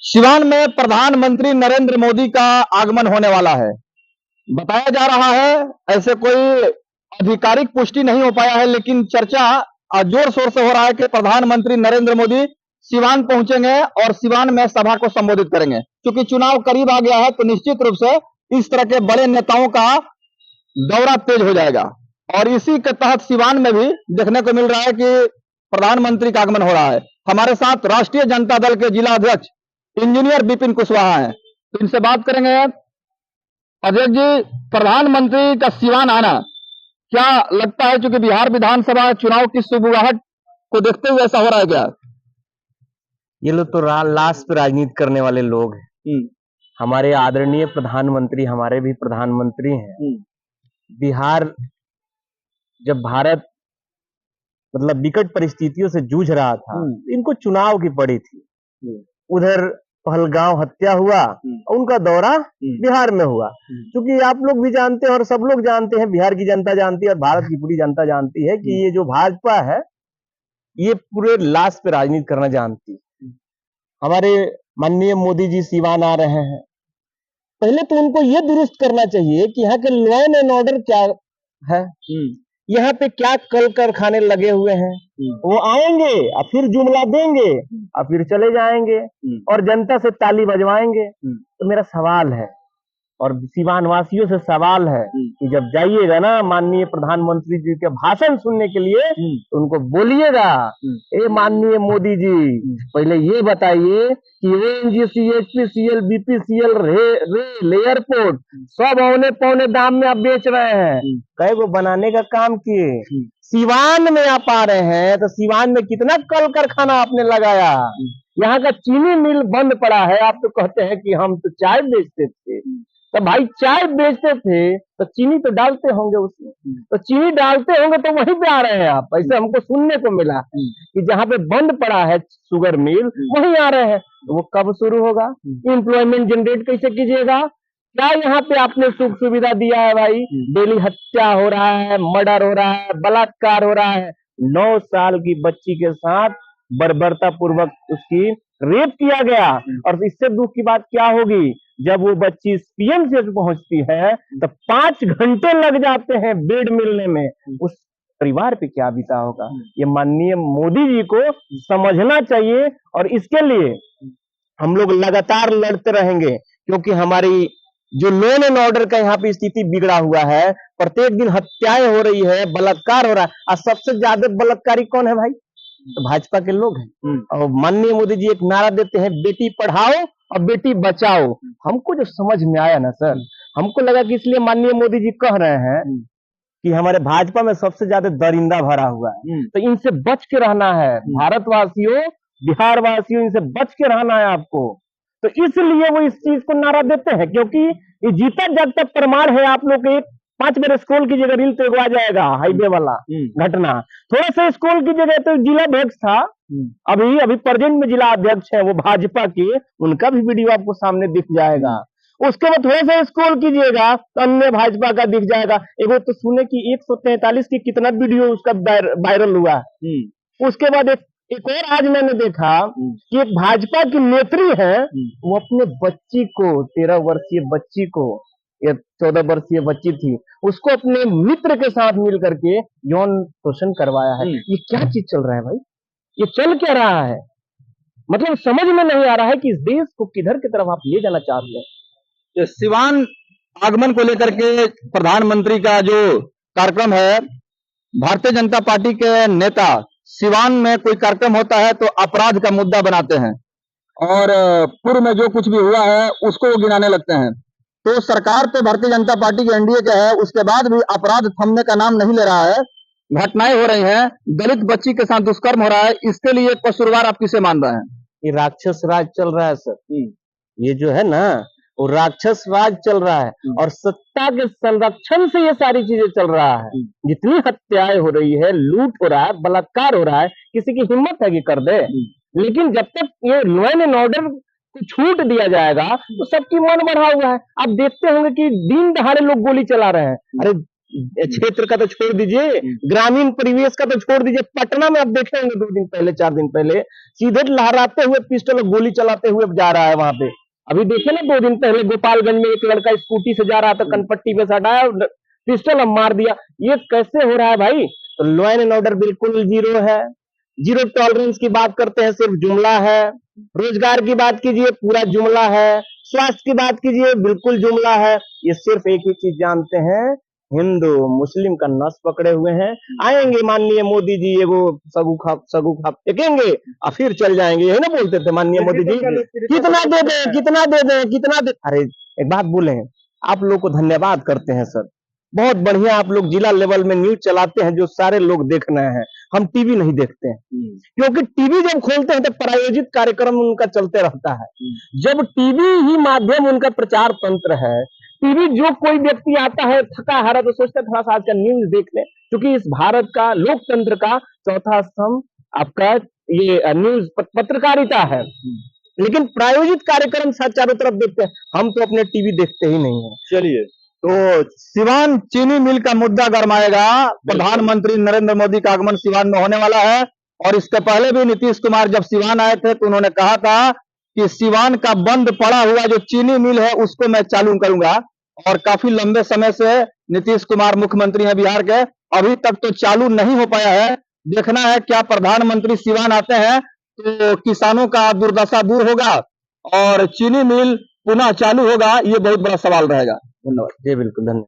सिवान में प्रधानमंत्री नरेंद्र मोदी का आगमन होने वाला है, बताया जा रहा है। ऐसे कोई आधिकारिक पुष्टि नहीं हो पाया है, लेकिन चर्चा जोर शोर से हो रहा है कि प्रधानमंत्री नरेंद्र मोदी सिवान पहुंचेंगे और सिवान में सभा को संबोधित करेंगे। क्योंकि चुनाव करीब आ गया है, तो निश्चित रूप से इस तरह के बड़े नेताओं का दौरा तेज हो जाएगा। और इसी के तहत सिवान में भी देखने को मिल रहा है कि प्रधानमंत्री का आगमन हो रहा है। हमारे साथ राष्ट्रीय जनता दल के जिला अध्यक्ष इंजीनियर विपिन कुशवाहा हैं, तो इनसे बात करेंगे। अध्यक्ष जी, प्रधानमंत्री का सिवान आना क्या लगता है, क्योंकि बिहार विधानसभा चुनाव की शुरुआत को देखते हुए ऐसा हो रहा है क्या? ये लोग तो लास्ट पे राजनीति करने वाले लोग हैं। हमारे आदरणीय प्रधानमंत्री हमारे भी प्रधानमंत्री हैं। बिहार जब भारत मतलब विकट परिस्थितियों से जूझ रहा था, इनको चुनाव की पड़ी थी। उधर पहलगांव हत्या हुआ, उनका दौरा बिहार में हुआ। क्योंकि आप लोग भी जानते हैं और सब लोग जानते हैं, बिहार की जनता जानती है और भारत की पूरी जनता जानती है कि ये जो भाजपा है ये पूरे लास्ट पे राजनीति करना जानती है। हमारे माननीय मोदी जी सिवान आ रहे हैं, पहले तो उनको ये दुरुस्त करना चाहिए कि यहाँ के लॉ एंड ऑर्डर क्या है, यहाँ पे क्या कल कारखाने लगे हुए हैं। वो आएंगे और फिर जुमला देंगे और फिर चले जाएंगे और जनता से ताली बजवाएंगे। तो मेरा सवाल है और सिवान वासियों से सवाल है कि जब जाइएगा ना माननीय प्रधानमंत्री जी के भाषण सुनने के लिए, तो उनको बोलिएगा, ए माननीय मोदी जी, पहले ये बताइए कि ONGC, BPCL, रेल, एयरपोर्ट सब औने पौने दाम में आप बेच रहे हैं, कई वो बनाने का काम किए। सिवान में आप आ रहे हैं तो सिवान में कितना कल कारखाना आपने लगाया। यहाँ का चीनी मिल बंद पड़ा है। आप तो कहते हैं कि हम तो चाय बेचते थे, तो भाई चाय बेचते थे तो चीनी तो डालते होंगे उसमें, तो चीनी डालते होंगे तो वहीं पे आ रहे हैं आप। ऐसे हमको सुनने को मिला कि जहाँ पे बंद पड़ा है शुगर मिल वहीं आ रहे हैं। तो वो कब शुरू होगा? एम्प्लॉयमेंट जनरेट कैसे कीजिएगा? क्या यहाँ पे आपने सुख सुविधा दिया है भाई? डेली हत्या हो रहा है, मर्डर हो रहा है, बलात्कार हो रहा है। 9 साल की बच्ची के साथ बर्बरता पूर्वक उसकी रेप किया गया। और इससे दुख की बात क्या होगी, जब वो बच्ची PMC पहुंचती है तो 5 घंटे लग जाते हैं बेड मिलने में। उस परिवार पे क्या बीता होगा, ये माननीय मोदी जी को समझना चाहिए। और इसके लिए हम लोग लगातार लड़ते रहेंगे, क्योंकि हमारी जो लॉ एंड ऑर्डर का यहाँ पे स्थिति बिगड़ा हुआ है। प्रत्येक दिन हत्याएं हो रही है, बलात्कार हो रहा है, और सबसे ज्यादा बलात्कारी कौन है भाई? तो भाजपा के लोग हैं। और माननीय मोदी जी एक नारा देते हैं, बेटी पढ़ाओ और बेटी बचाओ। हमको जो समझ में आया ना सर, हमको लगा कि इसलिए माननीय मोदी जी कह रहे हैं कि हमारे भाजपा में सबसे ज्यादा दरिंदा भरा हुआ है, तो इनसे बच के रहना है। भारतवासियों, बिहार वासियों, इनसे बच के रहना है आपको। तो इसलिए वो इस चीज को नारा देते हैं, क्योंकि ये जीता जागता प्रमाण है। आप लोग एक 5 बार स्कूल की जगह रील तो आ जाएगा, हाईवे वाला घटना। थोड़ा सा स्कूल की जगह तो जिला अध्यक्ष था, अभी प्रेजेंट में जिला अध्यक्ष है वो भाजपा के, उनका भी वीडियो आपको सामने दिख जाएगा। उसके बाद थोड़ा सा स्क्रॉल कीजिएगा तो अन्य भाजपा का दिख जाएगा। एगो तो सुने कि 143 की कितना वीडियो उसका वायरल हुआ। उसके बाद एक और आज मैंने देखा कि एक भाजपा की नेत्री है, वो अपने बच्ची को, 13 वर्षीय बच्ची को, या 14 वर्षीय बच्ची थी, उसको अपने मित्र के साथ मिल करके यौन शोषण करवाया है। ये क्या चीज चल रहा है भाई? ये चल क्या रहा है? मतलब समझ में नहीं आ रहा है कि इस देश को किधर की तरफ आप ले जाना चाहते हैं। तो सिवान आगमन को लेकर के प्रधानमंत्री का जो कार्यक्रम है, भारतीय जनता पार्टी के नेता सिवान में कोई कार्यक्रम होता है तो अपराध का मुद्दा बनाते हैं और पूर्व में जो कुछ भी हुआ है उसको वो गिनाने लगते हैं। तो सरकार तो भारतीय जनता पार्टी की NDA का है, उसके बाद भी अपराध थमने का नाम नहीं ले रहा है। घटनाएं हो रही हैं, दलित बच्ची के साथ दुष्कर्म हो रहा है, इसके लिए कसूरवार आप किसे मान रहे हैं? ये राक्षस राज चल रहा है सर। ये जो है ना, वो राक्षस राज चल रहा है और सत्ता के संरक्षण से ये सारी चीजें चल रहा है। जितनी हत्याएं हो रही है, लूट हो रहा है, बलात्कार हो रहा है, किसी की हिम्मत है कि कर दे? लेकिन जब तक ये लॉ एंड ऑर्डर को छूट दिया जाएगा तो सबकी मन बढ़ा हुआ है। आप देखते होंगे कि दिन दहाड़े लोग गोली चला रहे हैं। अरे क्षेत्र का तो छोड़ दीजिए, ग्रामीण परिवेश का तो छोड़ दीजिए, पटना में आप देखे होंगे 2 दिन पहले 4 दिन पहले सीधे लहराते हुए पिस्टल और गोली चलाते हुए जा रहा है वहां पे। अभी देखे ना 2 दिन पहले गोपालगंज में एक लड़का स्कूटी से जा रहा था, कनपट्टी पे से हटाया और पिस्टल मार दिया। ये कैसे हो रहा है भाई? तो लॉ एंड ऑर्डर बिल्कुल जीरो है, जीरो टॉलरेंस की बात करते हैं सिर्फ जुमला है, रोजगार की बात कीजिए पूरा जुमला है, स्वास्थ्य की बात कीजिए बिल्कुल जुमला है। ये सिर्फ एक ही चीज जानते हैं, हिंदू मुस्लिम का नस पकड़े हुए हैं। आएंगे माननीय मोदी जी एगो सगु खाप फेंकेंगे और फिर चल जाएंगे, यही ना बोलते थे माननीय मोदी जी, कितना दे दें कितना दे दें कितना दे। अरे एक बात बोले, आप लोग को धन्यवाद करते हैं सर, बहुत बढ़िया आप लोग जिला लेवल में न्यूज चलाते हैं जो सारे लोग देख रहे हैं। हम टीवी नहीं देखते हैं, क्योंकि टीवी जब खोलते हैं तो प्रायोजित कार्यक्रम उनका चलते रहता है। जब टीवी ही माध्यम उनका प्रचार तंत्र है, टीवी जो कोई व्यक्ति आता है थका हारा तो सोचता है थोड़ा सा आज का न्यूज देख ले, क्योंकि इस भारत का लोकतंत्र का चौथा स्तंभ आपका ये न्यूज पत्रकारिता है। लेकिन प्रायोजित कार्यक्रम चारों तरफ देखते हैं, हम तो अपने टीवी देखते ही नहीं है। चलिए, तो सिवान चीनी मिल का मुद्दा गरमाएगा। प्रधानमंत्री नरेंद्र मोदी का आगमन सिवान में होने वाला है, और इसके पहले भी नीतीश कुमार जब सिवान आए थे तो उन्होंने कहा था कि सिवान का बंद पड़ा हुआ जो चीनी मिल है उसको मैं चालू करूंगा। और काफी लंबे समय से नीतीश कुमार मुख्यमंत्री हैं बिहार के, अभी तक तो चालू नहीं हो पाया है। देखना है क्या प्रधानमंत्री सिवान आते हैं तो किसानों का दुर्दशा दूर होगा और चीनी मिल पुनः चालू होगा, ये बहुत बड़ा सवाल रहेगा। धन्यवाद जी, बिल्कुल धन्यवाद।